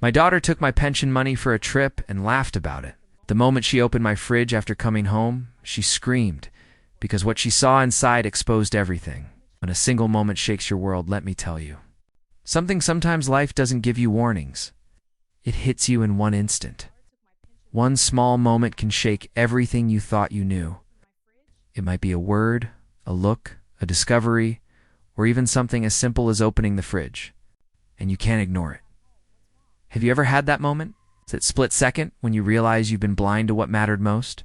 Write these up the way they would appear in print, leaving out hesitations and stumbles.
My daughter took my pension money for a trip and laughed about it. The moment she opened my fridge after coming home, she screamed, because what she saw inside exposed everything. When a single moment shakes your world, let me tell you. Sometimes life doesn't give you warnings. It hits you in one instant. One small moment can shake everything you thought you knew. It might be a word, a look, a discovery, or even something as simple as opening the fridge, and you can't ignore it. Have you ever had that moment? That split second when you realize you've been blind to what mattered most?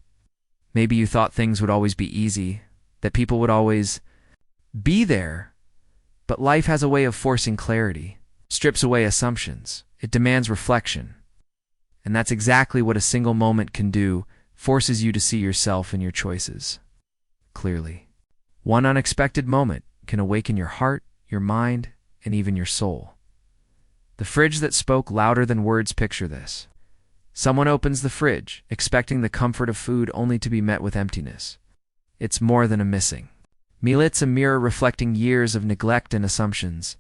Maybe you thought things would always be easy, that people would always be there, but life has a way of forcing clarity, strips away assumptions, it demands reflection. And that's exactly what a single moment can do, forces you to see yourself and your choices clearly. One unexpected moment can awaken your heart, your mind, and even your soul. The fridge that spoke louder than words. Picture this. Someone opens the fridge, expecting the comfort of food only to be met with emptiness. It's more than a missing meal, it's a mirror reflecting years of neglect and assumptions.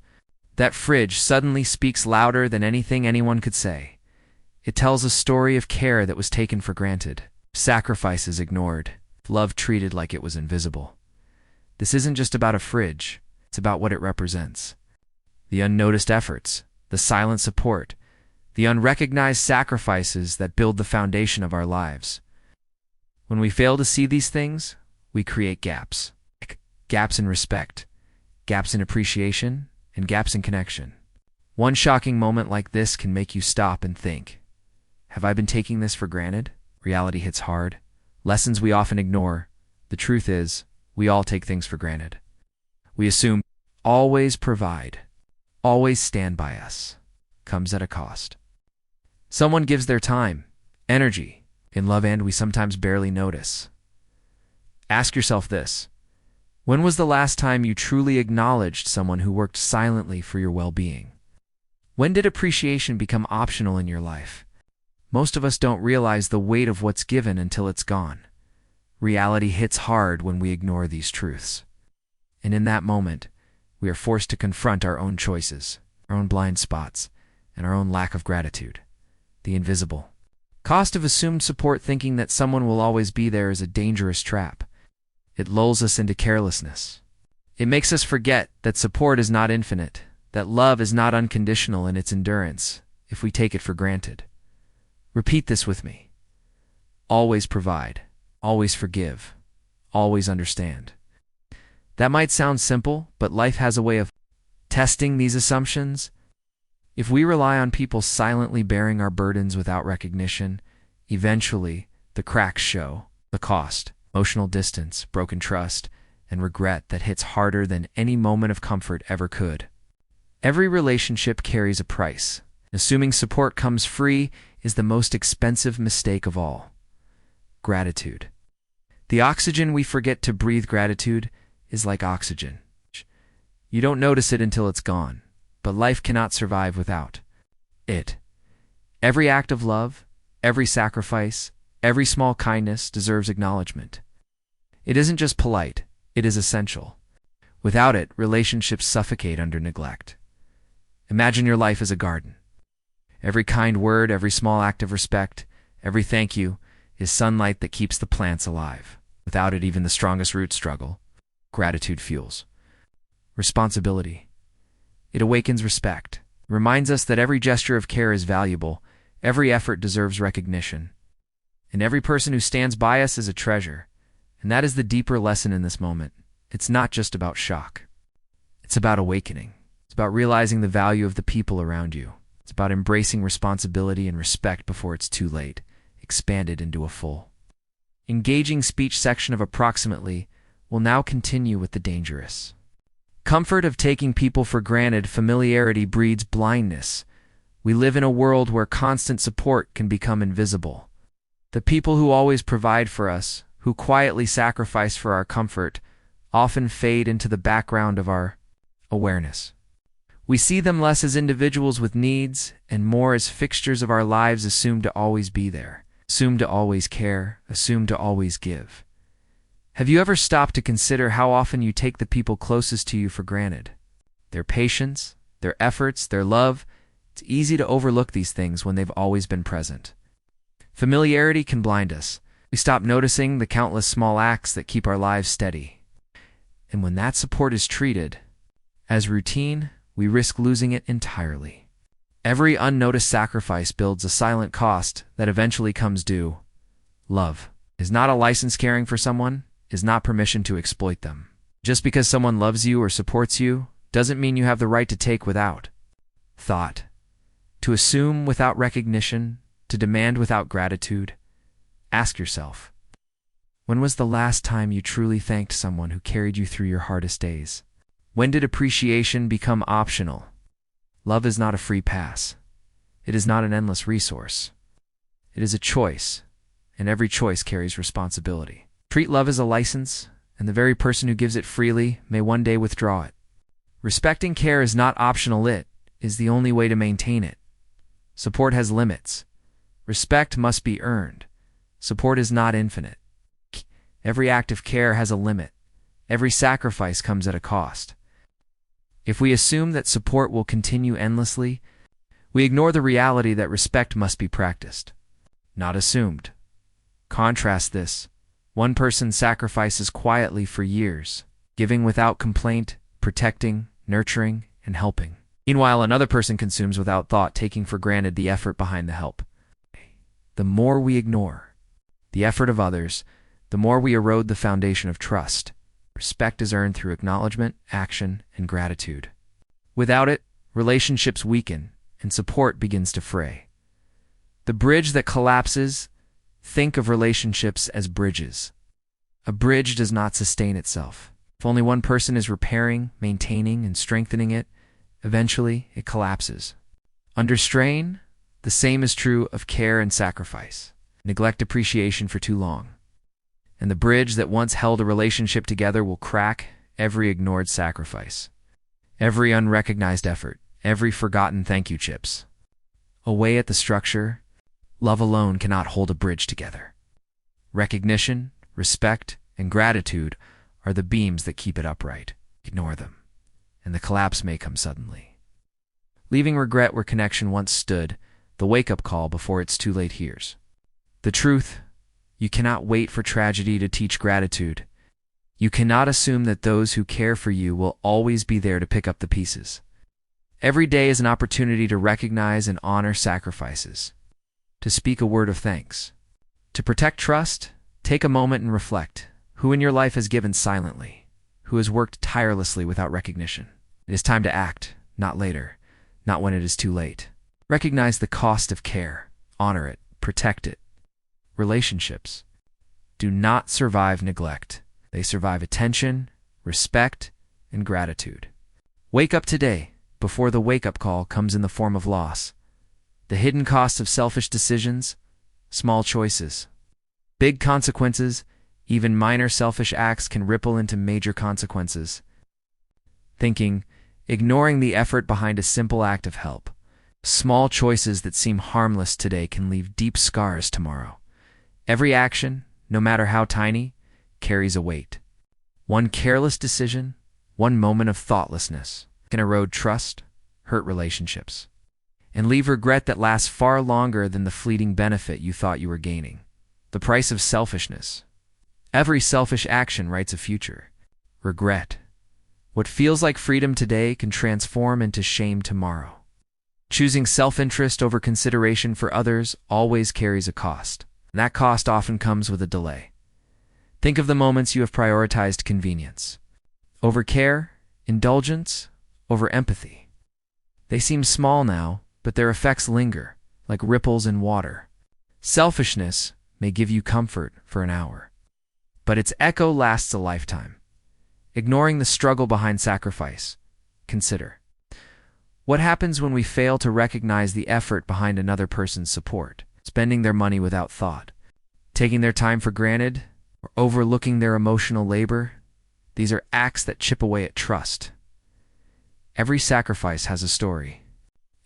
That fridge suddenly speaks louder than anything anyone could say. It tells a story of care that was taken for granted, sacrifices ignored, love treated like it was invisible. This isn't just about a fridge, it's about what it represents. The unnoticed efforts, the silent support, the unrecognized sacrifices that build the foundation of our lives. When we fail to see these things, we create gaps. Gaps in respect, gaps in appreciation, and gaps in connection. One shocking moment like this can make you stop and think, have I been taking this for granted? Reality hits hard. Lessons we often ignore. The truth is, we all take things for granted. We assume always provide, always stand by us, comes at a cost. Someone gives their time, energy, in love, and we sometimes barely notice. Ask yourself this. When was the last time you truly acknowledged someone who worked silently for your well-being? When did appreciation become optional in your life? Most of us don't realize the weight of what's given until it's gone. Reality hits hard when we ignore these truths. And in that moment, we are forced to confront our own choices, our own blind spots, and our own lack of gratitude. The invisible cost of assumed support. Thinking that someone will always be there is a dangerous trap. It lulls us into carelessness. It makes us forget that support is not infinite, that love is not unconditional in its endurance if we take it for granted. Repeat this with me. Always provide, always forgive, always understand. That might sound simple, but life has a way of testing these assumptions. If we rely on people silently bearing our burdens without recognition, eventually the cracks show. The cost, emotional distance, broken trust, and regret that hits harder than any moment of comfort ever could. Every relationship carries a price. Assuming support comes free is the most expensive mistake of all. Gratitude. The oxygen we forget to breathe. Gratitude is like oxygen. You don't notice it until it's gone, but life cannot survive without it. Every act of love, every sacrifice, every small kindness deserves acknowledgement. It isn't just polite, it is essential. Without it, relationships suffocate under neglect. Imagine your life as a garden. Every kind word, every small act of respect, every thank you is sunlight that keeps the plants alive. Without it, even the strongest roots struggle. Gratitude fuels responsibility. It awakens respect, reminds us that every gesture of care is valuable, every effort deserves recognition, and every person who stands by us is a treasure. And that is the deeper lesson in this moment. It's not just about shock. It's about awakening. It's about realizing the value of the people around you. It's about embracing responsibility and respect before it's too late, expanded into a full, engaging speech section of approximately will now continue with the dangerous comfort of taking people for granted. Familiarity breeds blindness. We live in a world where constant support can become invisible. The people who always provide for us, who quietly sacrifice for our comfort, often fade into the background of our awareness. We see them less as individuals with needs and more as fixtures of our lives, assumed to always be there, assumed to always care, assumed to always give. Have you ever stopped to consider how often you take the people closest to you for granted? Their patience, their efforts, their love, It's easy to overlook these things when they've always been present. Familiarity can blind us. We stop noticing the countless small acts that keep our lives steady. And when that support is treated as routine, we risk losing it entirely. Every unnoticed sacrifice builds a silent cost that eventually comes due. Love is not a license caring for someone, is not permission to exploit them. Just because someone loves you or supports you doesn't mean you have the right to take without thought, to assume without recognition, to demand without gratitude. Ask yourself, when was the last time you truly thanked someone who carried you through your hardest days? When did appreciation become optional? Love is not a free pass. It is not an endless resource. It is a choice, and every choice carries responsibility. Treat love as a license, and the very person who gives it freely may one day withdraw it. Respecting care is not optional, it is the only way to maintain it. Support has limits. Respect must be earned. Support is not infinite. Every act of care has a limit. Every sacrifice comes at a cost. If we assume that support will continue endlessly, we ignore the reality that respect must be practiced, not assumed. Contrast this. One person sacrifices quietly for years, giving without complaint, protecting, nurturing, and helping. Meanwhile, another person consumes without thought, taking for granted the effort behind the help. The more we ignore the effort of others, the more we erode the foundation of trust. Respect is earned through acknowledgement, action, and gratitude. Without it, relationships weaken and support begins to fray. The bridge that collapses, think of relationships as bridges. A bridge does not sustain itself. If only one person is repairing, maintaining, and strengthening it, eventually it collapses. Under strain, the same is true of care and sacrifice. Neglect appreciation for too long, and the bridge that once held a relationship together will crack. Every ignored sacrifice, every unrecognized effort, every forgotten thank you chips away at the structure. Love alone cannot hold a bridge together. Recognition, respect, and gratitude are the beams that keep it upright. Ignore them, and the collapse may come suddenly, leaving regret where connection once stood, the wake-up call before it's too late. Here's the truth. You cannot wait for tragedy to teach gratitude. You cannot assume that those who care for you will always be there to pick up the pieces. Every day is an opportunity to recognize and honor sacrifices, to speak a word of thanks. To protect trust, take a moment and reflect. Who in your life has given silently? Who has worked tirelessly without recognition? It is time to act, not later, not when it is too late. Recognize the cost of care. Honor it. Protect it. Relationships do not survive neglect. They survive attention, respect, and gratitude. Wake up today before the wake-up call comes in the form of loss. The hidden cost of selfish decisions, small choices, big consequences. Even minor selfish acts can ripple into major consequences. Thinking, ignoring the effort behind a simple act of help. Small choices that seem harmless today can leave deep scars tomorrow. Every action, no matter how tiny, carries a weight. One careless decision, one moment of thoughtlessness can erode trust, hurt relationships, and leave regret that lasts far longer than the fleeting benefit you thought you were gaining. The price of selfishness. Every selfish action writes a future. Regret. What feels like freedom today can transform into shame tomorrow. Choosing self-interest over consideration for others always carries a cost. And that cost often comes with a delay. Think of the moments you have prioritized convenience over care, indulgence, over empathy. They seem small now, but their effects linger, like ripples in water. Selfishness may give you comfort for an hour, but its echo lasts a lifetime. Ignoring the struggle behind sacrifice. Consider, what happens when we fail to recognize the effort behind another person's support? Spending their money without thought, taking their time for granted, or overlooking their emotional labor. These are acts that chip away at trust. Every sacrifice has a story.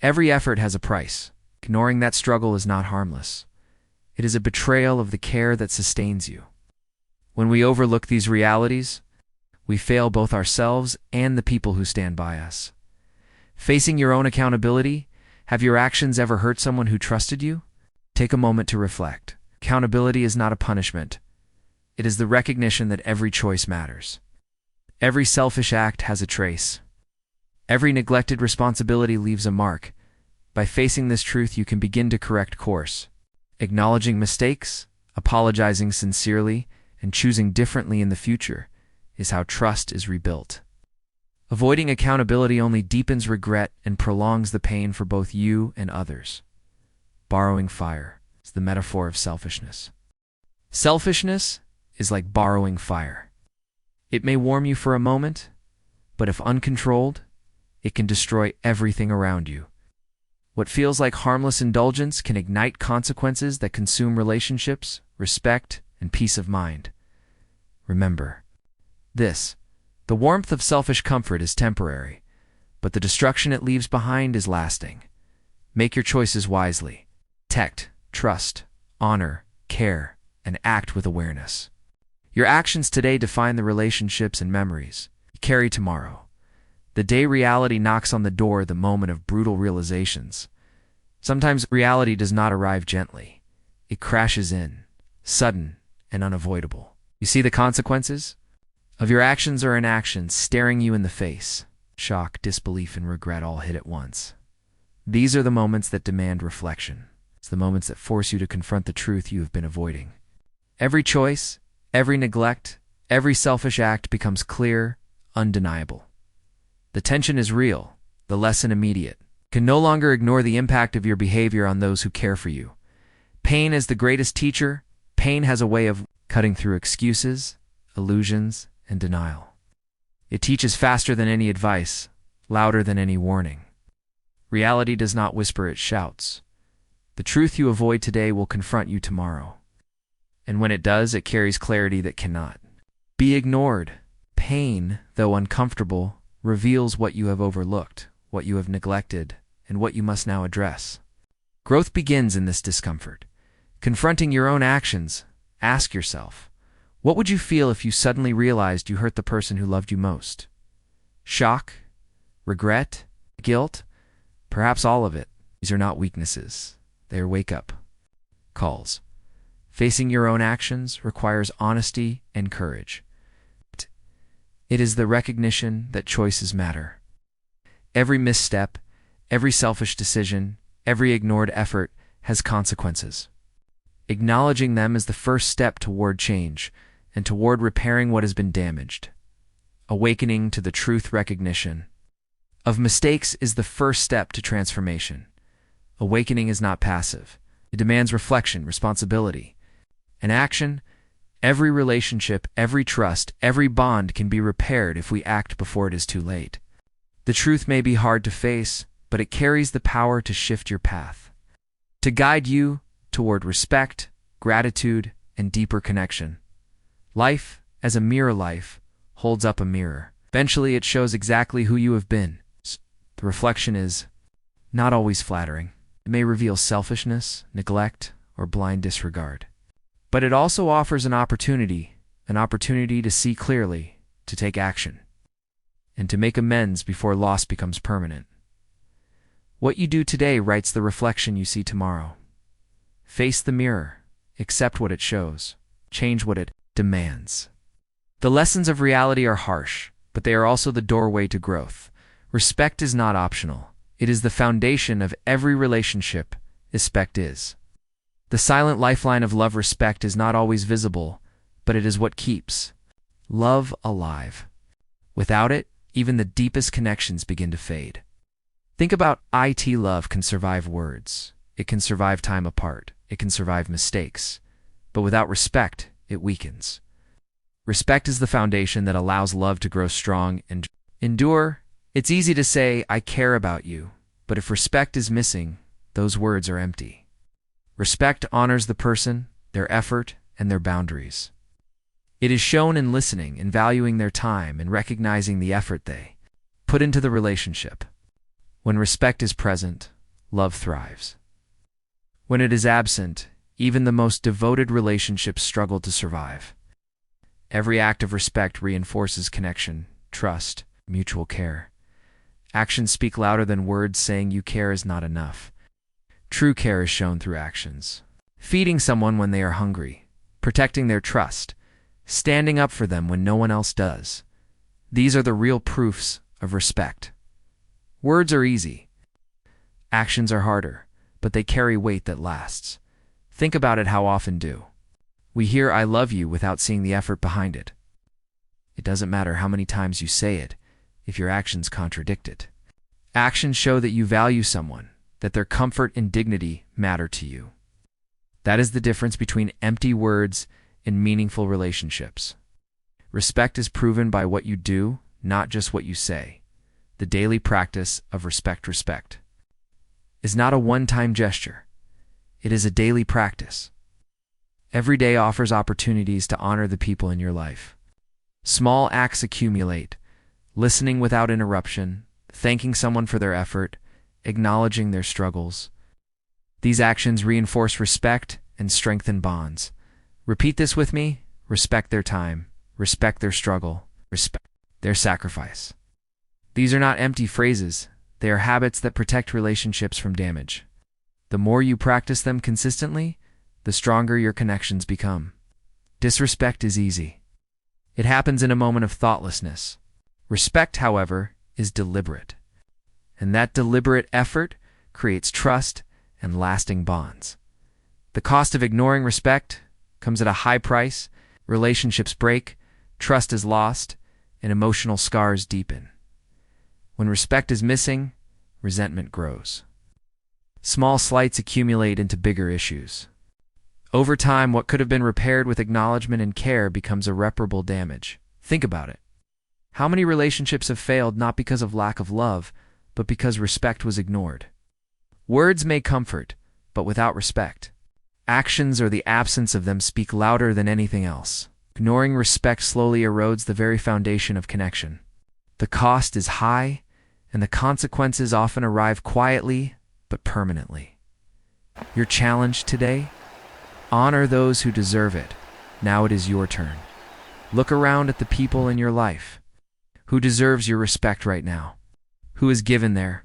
Every effort has a price. Ignoring that struggle is not harmless. It is a betrayal of the care that sustains you. When we overlook these realities, we fail both ourselves and the people who stand by us. Facing your own accountability, Have your actions ever hurt someone who trusted you? Take a moment to reflect. Accountability is not a punishment. It is the recognition that every choice matters. Every selfish act has a trace. Every neglected responsibility leaves a mark. By facing this truth, you can begin to correct course. Acknowledging mistakes, apologizing sincerely, and choosing differently in the future is how trust is rebuilt. Avoiding accountability only deepens regret and prolongs the pain for both you and others. Borrowing fire is the metaphor of selfishness. Selfishness is like borrowing fire. It may warm you for a moment, but if uncontrolled, it can destroy everything around you. What feels like harmless indulgence can ignite consequences that consume relationships, respect, and peace of mind. Remember this: the warmth of selfish comfort is temporary, but the destruction it leaves behind is lasting. Make your choices wisely. Protect, trust, honor, care, and act with awareness. Your actions today define the relationships and memories you carry tomorrow. The day reality knocks on the door, the moment of brutal realizations. Sometimes reality does not arrive gently. It crashes in, sudden and unavoidable. You see the consequences of your actions or inactions staring you in the face. Shock, disbelief, and regret all hit at once. These are the moments that demand reflection. It's the moments that force you to confront the truth you have been avoiding. Every choice, every neglect, every selfish act becomes clear, undeniable. The tension is real, the lesson immediate. You can no longer ignore the impact of your behavior on those who care for you. Pain is the greatest teacher. Pain has a way of cutting through excuses, illusions, and denial. It teaches faster than any advice, louder than any warning. Reality does not whisper, it shouts. The truth you avoid today will confront you tomorrow. And when it does, it carries clarity that cannot be ignored. Pain, though uncomfortable, reveals what you have overlooked, what you have neglected, and what you must now address. Growth begins in this discomfort. Confronting your own actions, ask yourself, what would you feel if you suddenly realized you hurt the person who loved you most? Shock? Regret? Guilt? Perhaps all of it. These are not weaknesses. They are wake-up calls. Facing your own actions requires honesty and courage. It is the recognition that choices matter. Every misstep, every selfish decision, every ignored effort has consequences. Acknowledging them is the first step toward change and toward repairing what has been damaged. Awakening to the truth recognition of mistakes is the first step to transformation. Awakening is not passive. It demands reflection, responsibility, and action. Every relationship, every trust, every bond can be repaired if we act before it is too late. The truth may be hard to face, but it carries the power to shift your path, to guide you toward respect, gratitude, and deeper connection. Life, as a mirror life, holds up a mirror. Eventually, it shows exactly who you have been. The reflection is not always flattering. It may reveal selfishness, neglect, or blind disregard. But it also offers an opportunity to see clearly, to take action, and to make amends before loss becomes permanent. What you do today writes the reflection you see tomorrow. Face the mirror, accept what it shows, change what it demands. The lessons of reality are harsh, but they are also the doorway to growth. Respect is not optional. It is the foundation of every relationship. Respect is. The silent lifeline of love. Respect is not always visible, but it is what keeps love alive. Without it, even the deepest connections begin to fade. Think about it. Love can survive words. It can survive time apart. It can survive mistakes. But without respect, it weakens. Respect is the foundation that allows love to grow strong and endure. It's easy to say, I care about you, but if respect is missing, those words are empty. Respect honors the person, their effort, and their boundaries. It is shown in listening, in valuing their time, and recognizing the effort they put into the relationship. When respect is present, love thrives. When it is absent, even the most devoted relationships struggle to survive. Every act of respect reinforces connection, trust, mutual care. Actions speak louder than words. Saying you care is not enough. True care is shown through actions. Feeding someone when they are hungry, protecting their trust, standing up for them when no one else does. These are the real proofs of respect. Words are easy. Actions are harder, but they carry weight that lasts. Think about it. How often do we hear "I love you" without seeing the effort behind it? It doesn't matter how many times you say it if your actions contradict it. Actions show that you value someone, that their comfort and dignity matter to you. That is the difference between empty words and meaningful relationships. Respect is proven by what you do, not just what you say. The daily practice of respect is not a one-time gesture. It is a daily practice. Every day offers opportunities to honor the people in your life. Small acts accumulate: listening without interruption, thanking someone for their effort, acknowledging their struggles. These actions reinforce respect and strengthen bonds. Repeat this with me: respect their time, respect their struggle, respect their sacrifice. These are not empty phrases. They are habits that protect relationships from damage. The more you practice them consistently, the stronger your connections become. Disrespect is easy. It happens in a moment of thoughtlessness. Respect, however, is deliberate. And that deliberate effort creates trust and lasting bonds. The cost of ignoring respect comes at a high price. Relationships break, trust is lost, and emotional scars deepen. When respect is missing, resentment grows. Small slights accumulate into bigger issues. Over time, what could have been repaired with acknowledgement and care becomes irreparable damage. Think about it. How many relationships have failed not because of lack of love, but because respect was ignored? Words may comfort, but without respect, actions or the absence of them speak louder than anything else. Ignoring respect slowly erodes the very foundation of connection. The cost is high, and the consequences often arrive quietly but permanently. Your challenge today? Honor those who deserve it. Now it is your turn. Look around at the people in your life. Who deserves your respect right now? Who has given their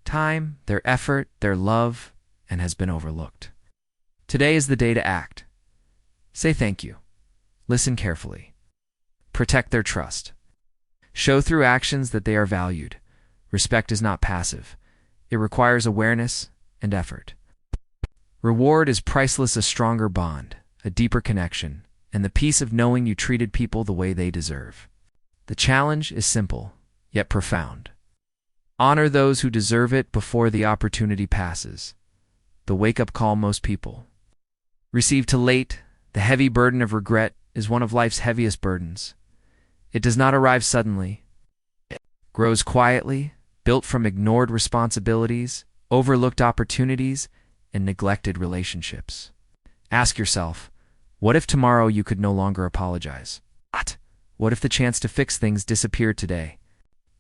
time, their effort, their love, and has been overlooked? Today is the day to act. Say thank you. Listen carefully. Protect their trust. Show through actions that they are valued. Respect is not passive. It requires awareness and effort. Reward is priceless: a stronger bond, a deeper connection, and the peace of knowing you treated people the way they deserve. The challenge is simple, yet profound. Honor those who deserve it before the opportunity passes. The wake-up call most people receive too late. The heavy burden of regret is one of life's heaviest burdens. It does not arrive suddenly. It grows quietly, built from ignored responsibilities, overlooked opportunities, and neglected relationships. Ask yourself, what if tomorrow you could no longer apologize? What if the chance to fix things disappeared today?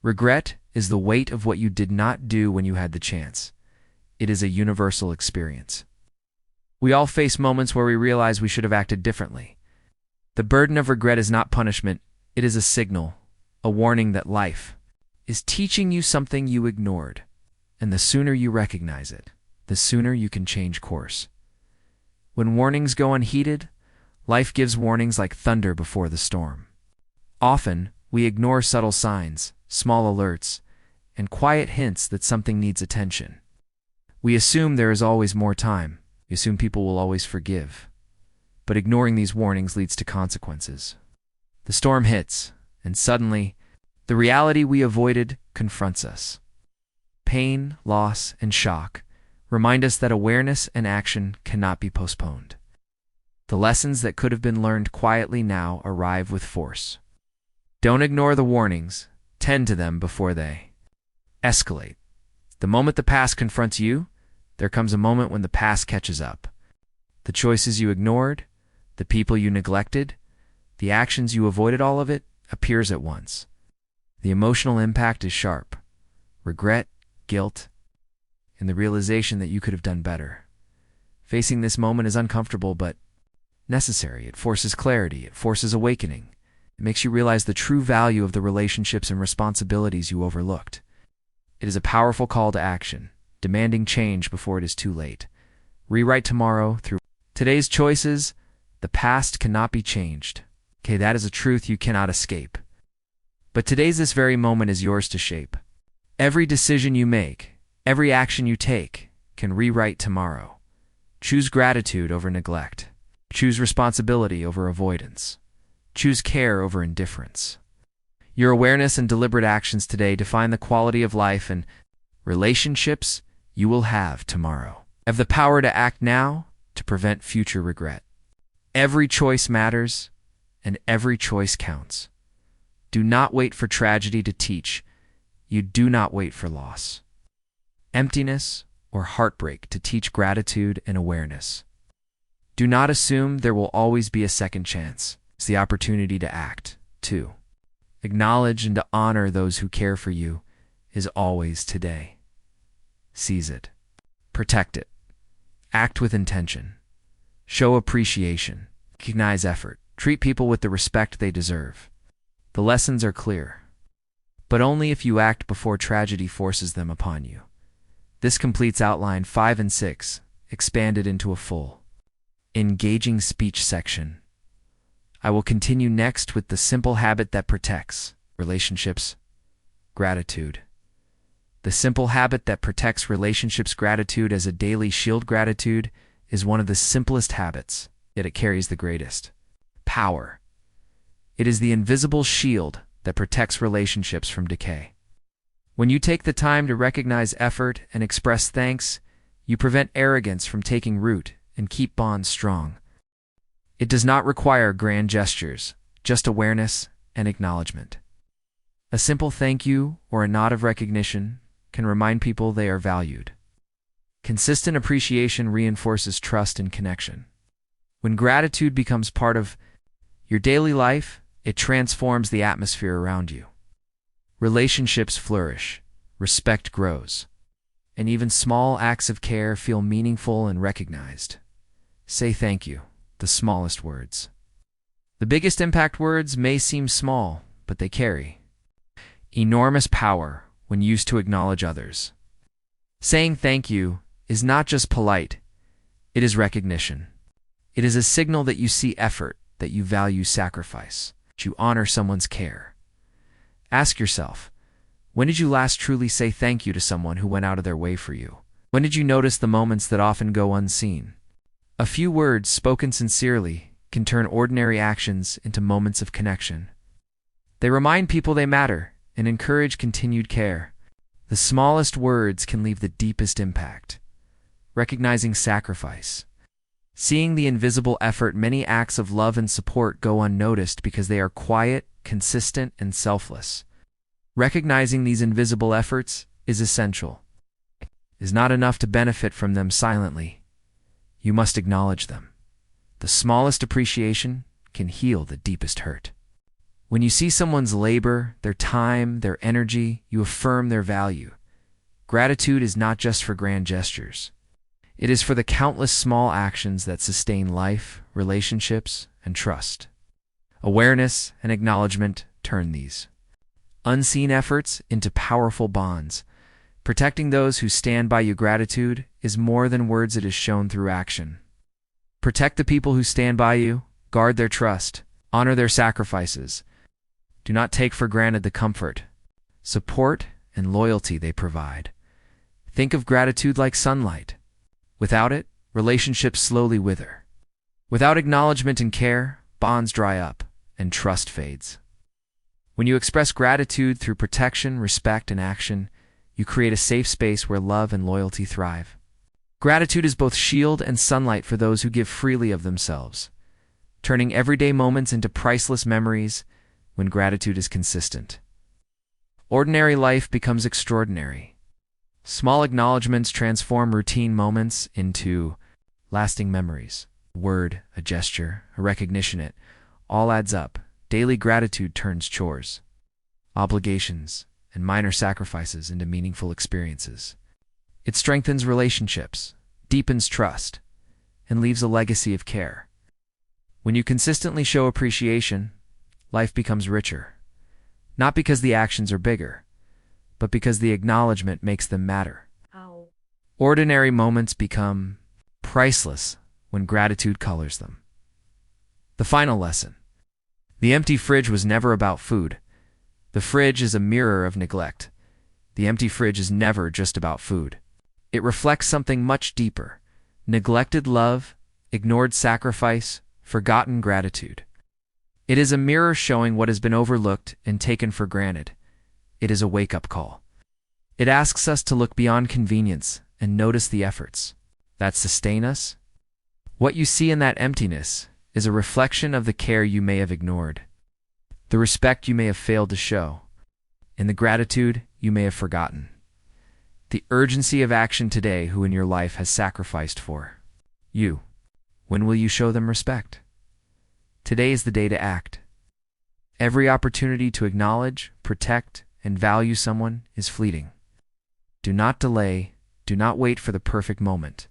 Regret is the weight of what you did not do when you had the chance. It is a universal experience. We all face moments where we realize we should have acted differently. The burden of regret is not punishment. It is a signal, a warning that life is teaching you something you ignored. And the sooner you recognize it, the sooner you can change course. When warnings go unheeded, life gives warnings like thunder before the storm. Often, we ignore subtle signs, small alerts, and quiet hints that something needs attention. We assume there is always more time. We assume people will always forgive. But ignoring these warnings leads to consequences. The storm hits, and suddenly, the reality we avoided confronts us. Pain, loss, and shock remind us that awareness and action cannot be postponed. The lessons that could have been learned quietly now arrive with force. Don't ignore the warnings. Tend to them before they escalate. The moment the past confronts you, there comes a moment when the past catches up. The choices you ignored, the people you neglected, the actions you avoided, all of it appears at once. The emotional impact is sharp. Regret, guilt, and the realization that you could have done better. Facing this moment is uncomfortable but necessary. It forces clarity. It forces awakening. It makes you realize the true value of the relationships and responsibilities you overlooked. It is a powerful call to action, demanding change before it is too late. Rewrite tomorrow through today's choices. The past cannot be changed. Okay, that is a truth you cannot escape. But today's this very moment is yours to shape. Every decision you make, every action you take, can rewrite tomorrow. Choose gratitude over neglect. Choose responsibility over avoidance. Choose care over indifference. Your awareness and deliberate actions today define the quality of life and relationships you will have tomorrow. Have the power to act now to prevent future regret. Every choice matters, and every choice counts. Do not wait for tragedy to teach. You do not wait for loss, emptiness, or heartbreak to teach gratitude and awareness. Do not assume there will always be a second chance. It's the opportunity to act, too. Acknowledge and to honor those who care for you is always today. Seize it. Protect it. Act with intention. Show appreciation. Recognize effort. Treat people with the respect they deserve. The lessons are clear, but only if you act before tragedy forces them upon you. This completes outline 5 and 6, expanded into a full, engaging speech section. I will continue next with the simple habit that protects relationships, gratitude. The simple habit that protects relationships, gratitude as a daily shield. Gratitude is one of the simplest habits, yet it carries the greatest power. It is the invisible shield that protects relationships from decay. When you take the time to recognize effort and express thanks, you prevent arrogance from taking root and keep bonds strong. It does not require grand gestures, just awareness and acknowledgement. A simple thank you or a nod of recognition can remind people they are valued. Consistent appreciation reinforces trust and connection. When gratitude becomes part of your daily life, it transforms the atmosphere around you. Relationships flourish, respect grows, and even small acts of care feel meaningful and recognized. Say thank you, the smallest words. The biggest impact words may seem small, but they carry enormous power when used to acknowledge others. Saying thank you is not just polite, it is recognition. It is a signal that you see effort, that you value sacrifice, that you honor someone's care. Ask yourself, when did you last truly say thank you to someone who went out of their way for you? When did you notice the moments that often go unseen? A few words spoken sincerely can turn ordinary actions into moments of connection. They remind people they matter and encourage continued care. The smallest words can leave the deepest impact. Recognizing sacrifice. Seeing the invisible effort, many acts of love and support go unnoticed because they are quiet, consistent, and selfless. Recognizing these invisible efforts is essential. It is not enough to benefit from them silently. You must acknowledge them. The smallest appreciation can heal the deepest hurt. When you see someone's labor, their time, their energy, you affirm their value. Gratitude is not just for grand gestures. It is for the countless small actions that sustain life, relationships, and trust. Awareness and acknowledgement turn these unseen efforts into powerful bonds. Protecting those who stand by you. Gratitude is more than words, it is shown through action. Protect the people who stand by you, guard their trust, honor their sacrifices. Do not take for granted the comfort, support, and loyalty they provide. Think of gratitude like sunlight. Without it, relationships slowly wither. Without acknowledgement and care, bonds dry up, and trust fades. When you express gratitude through protection, respect, and action, you create a safe space where love and loyalty thrive. Gratitude is both shield and sunlight for those who give freely of themselves, turning everyday moments into priceless memories when gratitude is consistent. Ordinary life becomes extraordinary. Small acknowledgments transform routine moments into lasting memories. A word, a gesture, a recognition, it all adds up. Daily gratitude turns chores, obligations, and minor sacrifices into meaningful experiences. It strengthens relationships, deepens trust, and leaves a legacy of care. When you consistently show appreciation, life becomes richer. Not because the actions are bigger, but because the acknowledgement makes them matter. Ow. Ordinary moments become priceless when gratitude colors them. The final lesson. The empty fridge was never about food. The fridge is a mirror of neglect. The empty fridge is never just about food. It reflects something much deeper: neglected love, ignored sacrifice, forgotten gratitude. It is a mirror showing what has been overlooked and taken for granted. It is a wake-up call. It asks us to look beyond convenience and notice the efforts that sustain us. What you see in that emptiness is a reflection of the care you may have ignored, the respect you may have failed to show, and the gratitude you may have forgotten. The urgency of action today who in your life has sacrificed for you. When will you show them respect? Today is the day to act. Every opportunity to acknowledge, protect, and value someone is fleeting. Do not delay. Do not wait for the perfect moment.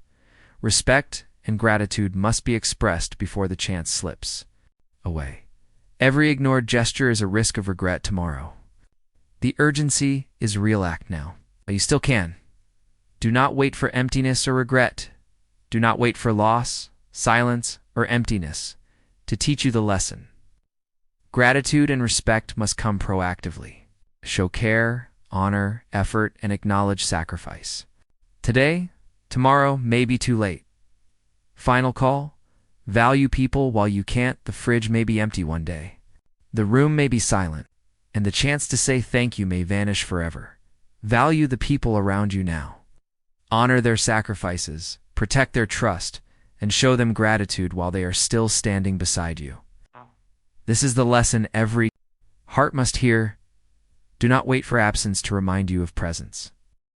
Respect and gratitude must be expressed before the chance slips away. Every ignored gesture is a risk of regret tomorrow. The urgency is real. Act now. But you still can. Do not wait for emptiness or regret. Do not wait for loss, silence, or emptiness to teach you the lesson. Gratitude and respect must come proactively. Show care, honor, effort, and acknowledge sacrifice. Today, tomorrow may be too late. Final call: value people while you can't. The fridge may be empty one day. The room may be silent, and the chance to say thank you may vanish forever. Value the people around you now. Honor their sacrifices, protect their trust, and show them gratitude while they are still standing beside you. This is the lesson every heart must hear. Do not wait for absence to remind you of presence.